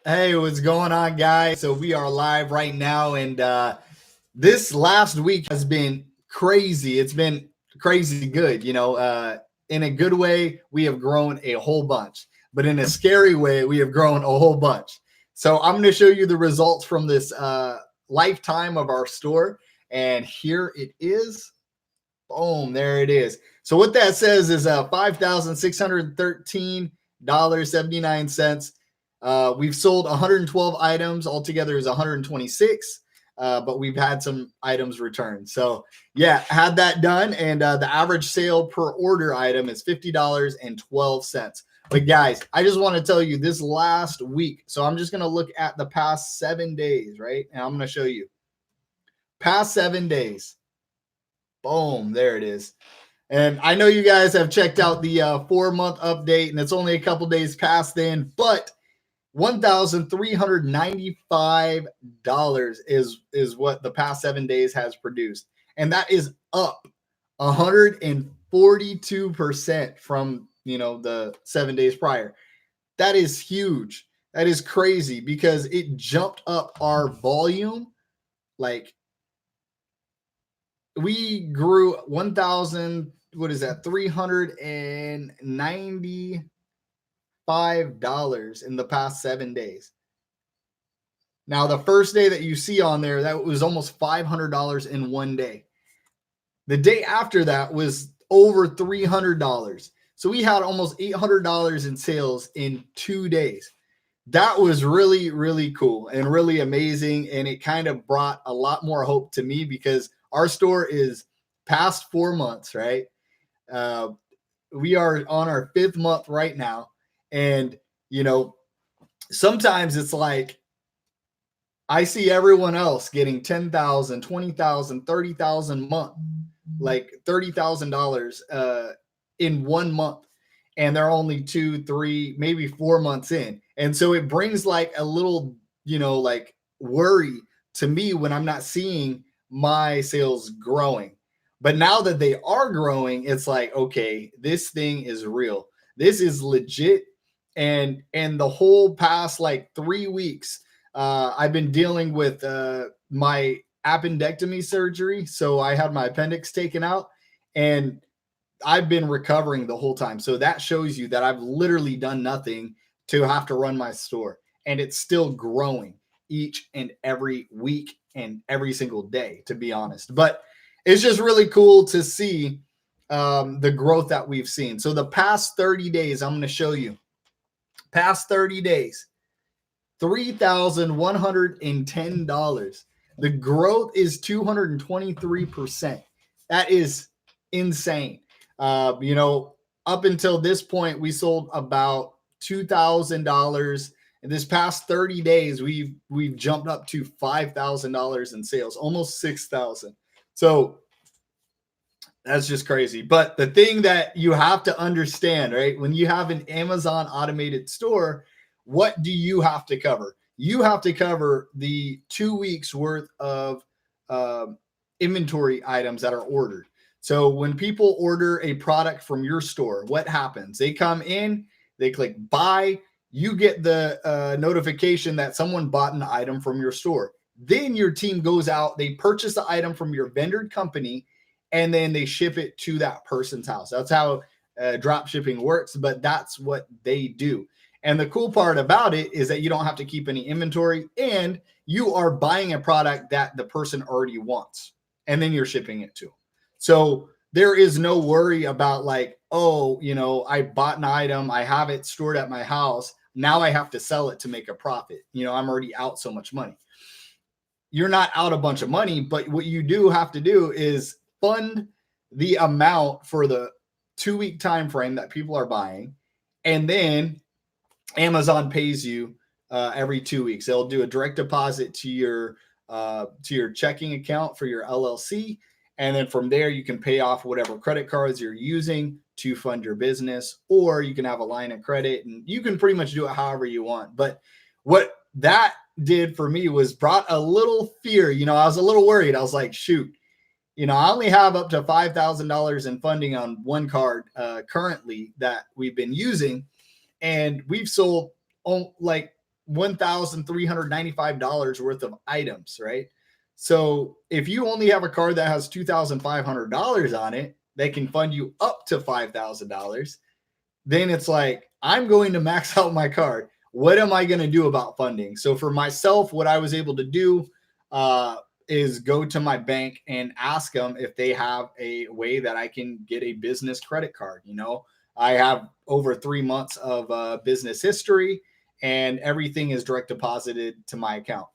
Hey, what's going on, guys? So we are live right now, and this last week has been crazy. It's been crazy good. In a good way, we have grown a whole bunch, but in a scary way, we have grown a whole bunch. So I'm going to show you the results from this lifetime of our store, and here it is. Boom, there it is. So what that says is $5,613.79. We've sold 112 items. Altogether is 126. But we've had some items returned. So yeah, had that done. And the average sale per order item is $50.12. But guys, I just want to tell you this last week. So I'm just going to look at the past 7 days, right? And I'm going to show you past 7 days. Boom, there it is. And I know you guys have checked out the 4-month update, and it's only a couple days past then, but $1,395 is what the past 7 days has produced. And that is up 142% from, the 7 days prior. That is huge. That is crazy because it jumped up our volume. Like, we grew 1,000, what is that? $395 in the past 7 days. Now, the first day that you see on there, that was almost $500 in one day. The day after that was over $300. So we had almost $800 in sales in 2 days. That was really, really cool and really amazing. And it kind of brought a lot more hope to me because our store is past 4 months, right? We are on our 5th month right now. And, sometimes it's like I see everyone else getting $10,000, $20,000, $30,000 a month, like $30,000 in 1 month. And they're only 2, 3, maybe 4 months in. And so it brings like a little, like worry to me when I'm not seeing my sales growing. But now that they are growing, it's like, okay, this thing is real. This is legit. And the whole past like 3 weeks, I've been dealing with my appendectomy surgery. So I had my appendix taken out and I've been recovering the whole time. So that shows you that I've literally done nothing to have to run my store. And it's still growing each and every week and every single day, to be honest. But it's just really cool to see the growth that we've seen. So the past 30 days, I'm going to show you. Past 30 days, $3,110. The growth is 223%. That is insane. Up until this point, we sold about $2,000. In this past 30 days, we've jumped up to $5,000 in sales, almost $6,000. So that's just crazy. But the thing that you have to understand, right? When you have an Amazon automated store, what do you have to cover? You have to cover the 2 weeks worth of inventory items that are ordered. So when people order a product from your store, what happens? They come in, they click buy, you get the notification that someone bought an item from your store. Then your team goes out, they purchase the item from your vendor company, and then they ship it to that person's house. That's how drop shipping works, but that's what they do. And the cool part about it is that you don't have to keep any inventory and you are buying a product that the person already wants, and then you're shipping it to them. So there is no worry about like, oh, I bought an item, I have it stored at my house. Now I have to sell it to make a profit. I'm already out so much money. You're not out a bunch of money, but what you do have to do is fund the amount for the 2-week time frame that people are buying. And then Amazon pays you every 2 weeks. They'll do a direct deposit to your checking account for your LLC. And then from there, you can pay off whatever credit cards you're using to fund your business, or you can have a line of credit and you can pretty much do it however you want. But what that did for me was brought a little fear. I was a little worried. I was like, shoot, I only have up to $5,000 in funding on one card currently that we've been using. And we've sold like $1,395 worth of items, right? So if you only have a card that has $2,500 on it, that can fund you up to $5,000, then it's like, I'm going to max out my card. What am I going to do about funding? So for myself, what I was able to do is go to my bank and ask them if they have a way that I can get a business credit card. You know, I have over 3 months of business history, and everything is direct deposited to my account.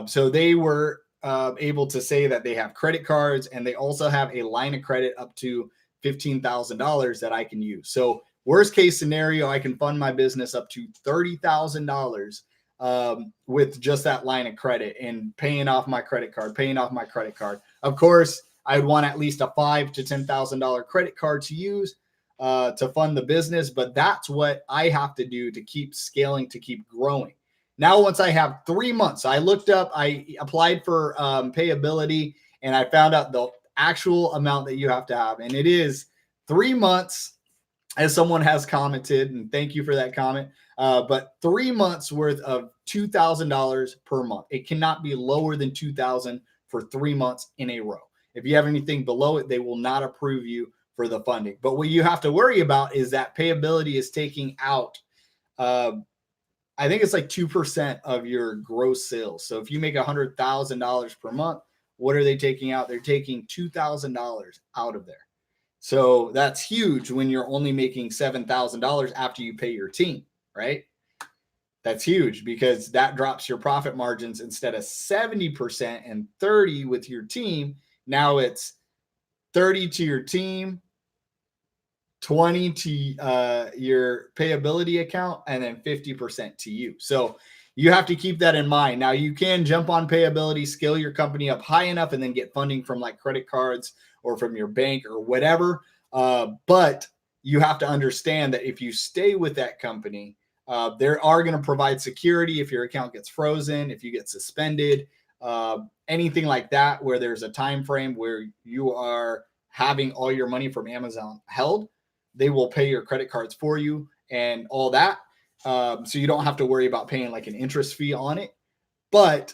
So they were able to say that they have credit cards, and they also have a line of credit up to $15,000 that I can use. So worst case scenario, I can fund my business up to $30,000 with just that line of credit and paying off my credit card. Of course, I'd want at least a $5,000 to $10,000 credit card to use to fund the business, but that's what I have to do to keep scaling, to keep growing. Now, once I have 3 months, I looked up, I applied for payability, and I found out the actual amount that you have to have, and it is 3 months, as someone has commented, and thank you for that comment, but 3 months worth of $2,000 per month. It cannot be lower than $2,000 for 3 months in a row. If you have anything below it, they will not approve you for the funding. But what you have to worry about is that payability is taking out, I think it's like 2% of your gross sales. So if you make $100,000 per month, what are they taking out? They're taking $2,000 out of there. So that's huge when you're only making $7,000 after you pay your team, right? That's huge because that drops your profit margins. Instead of 70% and 30 with your team, now it's 30 to your team, 20 to your payability account, and then 50% to you. So you have to keep that in mind. Now, you can jump on payability, scale your company up high enough, and then get funding from like credit cards or from your bank or whatever. But you have to understand that if you stay with that company, they are going to provide security if your account gets frozen, if you get suspended, anything like that, where there's a time frame where you are having all your money from Amazon held. They will pay your credit cards for you and all that. So you don't have to worry about paying like an interest fee on it, but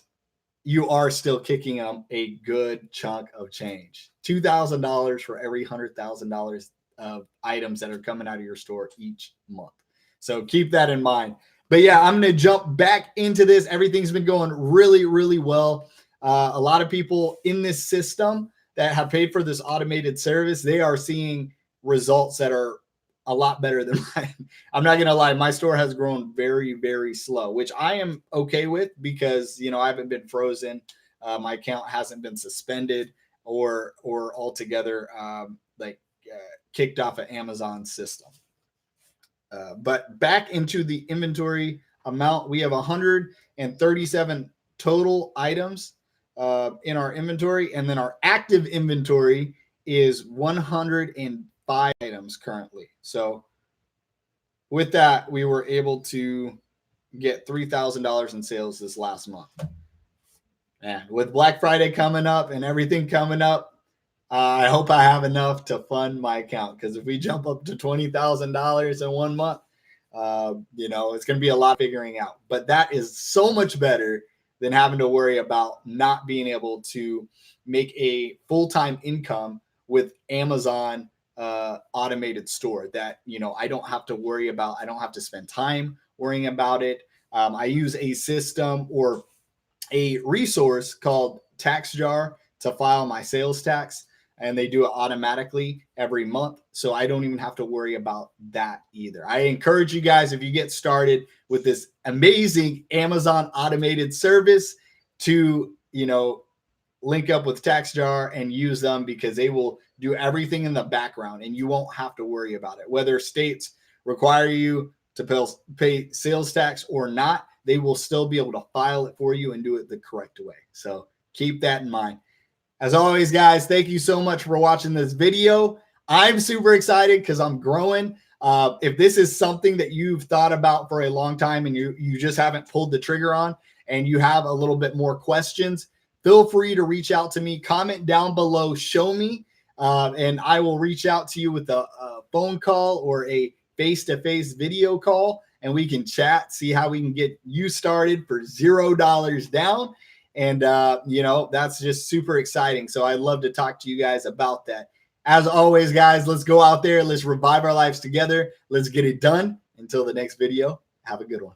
you are still kicking them a good chunk of change. $2,000 for every $100,000 of items that are coming out of your store each month. So keep that in mind. But yeah, I'm going to jump back into this. Everything's been going really, really well. A lot of people in this system that have paid for this automated service, they are seeing results that are a lot better than mine. I'm not going to lie. My store has grown very, very slow, which I am okay with because, you know, I haven't been frozen. My account hasn't been suspended or altogether kicked off an Amazon system. But back into the inventory amount, we have 137 total items in our inventory. And then our active inventory is 105 items currently. So with that, we were able to get $3,000 in sales this last month. And with Black Friday coming up and everything coming up, I hope I have enough to fund my account, because if we jump up to $20,000 in 1 month, it's going to be a lot figuring out. But that is so much better than having to worry about not being able to make a full-time income with Amazon automated store that, I don't have to worry about. I don't have to spend time worrying about it. I use a system or a resource called TaxJar to file my sales tax, and they do it automatically every month. So I don't even have to worry about that either. I encourage you guys, if you get started with this amazing Amazon automated service, to, link up with TaxJar and use them, because they will do everything in the background and you won't have to worry about it. Whether states require you to pay sales tax or not, they will still be able to file it for you and do it the correct way. So keep that in mind. As always, guys, thank you so much for watching this video. I'm super excited because I'm growing. If this is something that you've thought about for a long time and you just haven't pulled the trigger on, and you have a little bit more questions, feel free to reach out to me. Comment down below, show me, and I will reach out to you with a phone call or a face-to-face video call, and we can chat, see how we can get you started for $0 down. And, you know, that's just super exciting. So I'd love to talk to you guys about that. As always, guys, let's go out there. Let's revive our lives together. Let's get it done. Until the next video, have a good one.